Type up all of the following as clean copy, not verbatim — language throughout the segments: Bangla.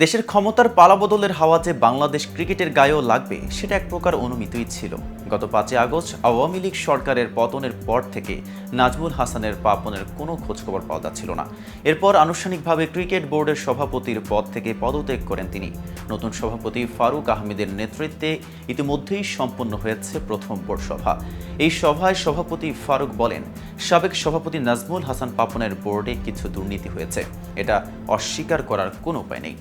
দেশের ক্ষমতার পালাবদলের হাওয়া যে বাংলাদেশ ক্রিকেটের গায়েও লাগবে সেটা এক প্রকার অনুমিতই ছিল। গত 5 আগস্ট আওয়ামী লীগ সরকারের পতনের পর থেকে নাজমুল হাসানের পাপনের কোনো খোঁজখবর পাওয়া যাচ্ছিল না। এরপর আনুষ্ঠানিকভাবে ক্রিকেট বোর্ডের সভাপতির পদ থেকে পদত্যাগ করেন তিনি। নতুন সভাপতি ফারুক আহমেদের নেতৃত্বে ইতিমধ্যেই সম্পন্ন হয়েছে প্রথম বোর্ড সভা। এই সভায় সভাপতি ফারুক বলেন, সাবেক সভাপতি নাজমুল হাসান পাপনের বোর্ডে কিছু দুর্নীতি হয়েছে, এটা অস্বীকার করার কোনো উপায় নেই।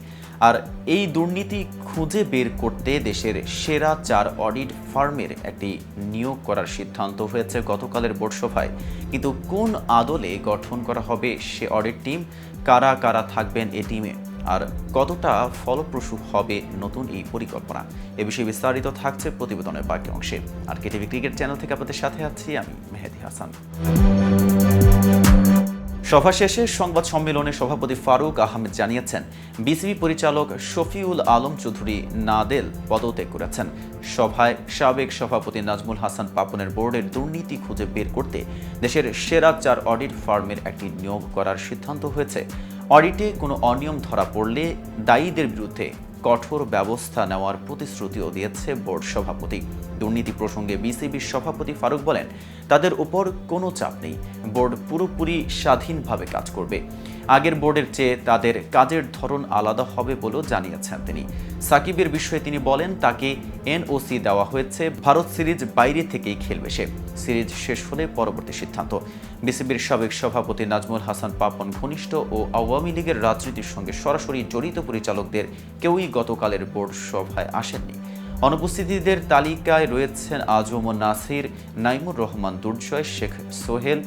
আর এই দুর্নীতি খুঁজে বের করতে দেশের সেরা 4 অডিট ফার্মের একটি নিয়োগ করার সিদ্ধান্ত হয়েছে গতকালের বোর্ড সভায়। কিন্তু কোন আদলে গঠন করা হবে সে অডিট টিম, কারা কারা থাকবেন এই টিমে, আর কতটা ফলপ্রসূ হবে নতুন এই পরিকল্পনা, এ বিষয়ে বিস্তারিত থাকছে প্রতিবেদনের বাকি অংশে। আর কেটিভি ক্রিকেট চ্যানেল থেকে আপনাদের সাথে আছি আমি মেহেদি হাসান। সভা শেষে সংবাদ সম্মেলনে সভাপতি ফারুক আহমেদ জানিয়েছেন, বিসিবি পরিচালক শফিউল আলম চৌধুরী নাদেল পদত্যাগ করেছেন। সভায় সাবেক সভাপতি নাজমুল হাসান পাপনের বোর্ডের দুর্নীতি খুঁজে বের করতে দেশের সেরা 4 অডিট ফার্মের একটি নিয়োগ করার সিদ্ধান্ত হয়েছে। অডিটে কোনো অনিয়ম ধরা পড়লে দায়ীদের বিরুদ্ধে কঠোর ব্যবস্থা নেওয়ার প্রতিশ্রুতিও দিয়েছে বোর্ড সভাপতি। দুর্নীতি প্রসঙ্গে বিসিবির সভাপতি ফারুক বলেন, তাদের উপর কোনো চাপ নেই, বোর্ড পুরোপুরি স্বাধীনভাবে কাজ করবে। আগের বোর্ডের চেয়ে তাদের কাজের ধরন আলাদা হবে বলেও জানিয়েছেন তিনি। সাকিবের বিষয়ে তিনি বলেন, তাকে এনওসি দেওয়া হয়েছে, ভারত সিরিজ বাইরে থেকেই খেলবে সে, সিরিজ শেষ হলে পরবর্তী সিদ্ধান্ত। বিসিবির সাবেক সভাপতি নাজমুল হাসান পাপন ঘনিষ্ঠ ও আওয়ামী লীগের রাজনীতির সঙ্গে সরাসরি জড়িত পরিচালকদের কেউই গতকালের বোর্ড সভায় আসেননি। অনুপস্থিতদের তালিকায় রয়েছেন আজম নাসির, নাইমুর রহমান দুর্জয়, শেখ সোহেল,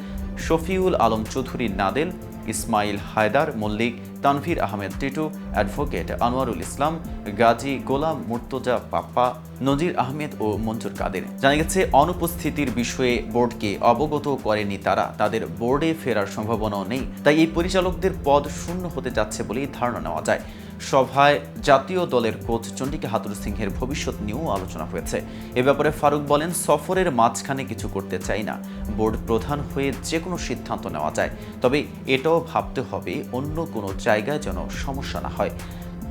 শফিউল আলম চৌধুরী নাদেল, ইসমাইল হায়দার মল্লিক, তানভীর আহমেদ টিটু, অ্যাডভোকেট আনোয়ারুল ইসলাম, গাজী গোলাম মুর্তজা পাপ্পা, নজির আহমেদ ও মঞ্জুর কাদের। জানা গেছে, অনুপস্থিতির বিষয়ে বোর্ডকে অবগত করেনি তারা, তাদের বোর্ডে ফেরার সম্ভাবনাও নেই, তাই এই পরিচালকদের পদ শূন্য হতে যাচ্ছে বলেই ধারণা নেওয়া যায়। সভায় জাতীয় দলের কোচ চন্ডিকা হাতুর সিংহের ভবিষ্যৎ নিয়েও আলোচনা হয়েছে। এ ব্যাপারে ফারুক বলেন, সফরের মাঝখানে কিছু করতে চাই না, বোর্ড প্রধান হয়ে যে কোনো সিদ্ধান্ত নেওয়া যায়, তবে এটাও ভাবতে হবে অন্য কোনো জায়গায় যেন সমস্যা না হয়।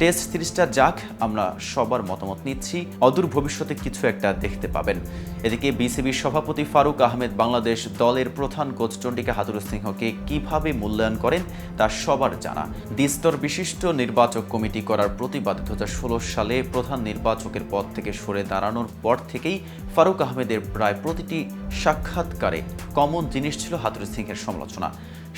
টেস্ট সিরিজটা যাক, আমরা সবার মতামত নিচ্ছি, অদূর ভবিষ্যতে কিছু একটা দেখতে পাবেন। এদিকে বিসিবির সভাপতি ফারুক আহমেদ বাংলাদেশ দলের প্রধান কোচ চন্ডিকা হাতুর সিংহকে কিভাবে মূল্যায়ন করেন তা সবার জানা। দ্বিস্তর বিশিষ্ট নির্বাচক কমিটি করার প্রতিবাদে 2016 সালে প্রধান নির্বাচকের পদ থেকে সরে দাঁড়ানোর পর থেকেই ফারুক আহমেদের প্রায় প্রতিটি সাক্ষাৎকারে কমন জিনিস ছিল হাতুর সিংহের সমালোচনা।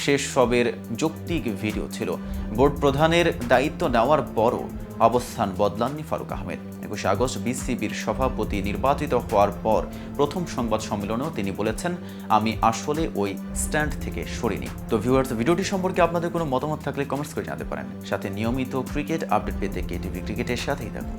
শেষ সবের যৌক্তিক ভিডিও ছিল। বোর্ড প্রধানের দায়িত্ব নেওয়ার পরও অবস্থান বদলাননি ফারুক আহমেদ। 21 আগস্ট বিসিবির সভাপতি নির্বাচিত হওয়ার পর প্রথম সংবাদ সম্মেলনেও তিনি বলেছেন, আমি আসলে ওই স্ট্যান্ড থেকে সরিনি। তো ভিউয়ার্স, ভিডিওটি সম্পর্কে আপনাদের কোনো মতামত থাকলে কমেন্টস করে জানাতে পারেন। সাথে নিয়মিত ক্রিকেট আপডেট পেতে কেটিভি ক্রিকেটের সাথেই থাকুন।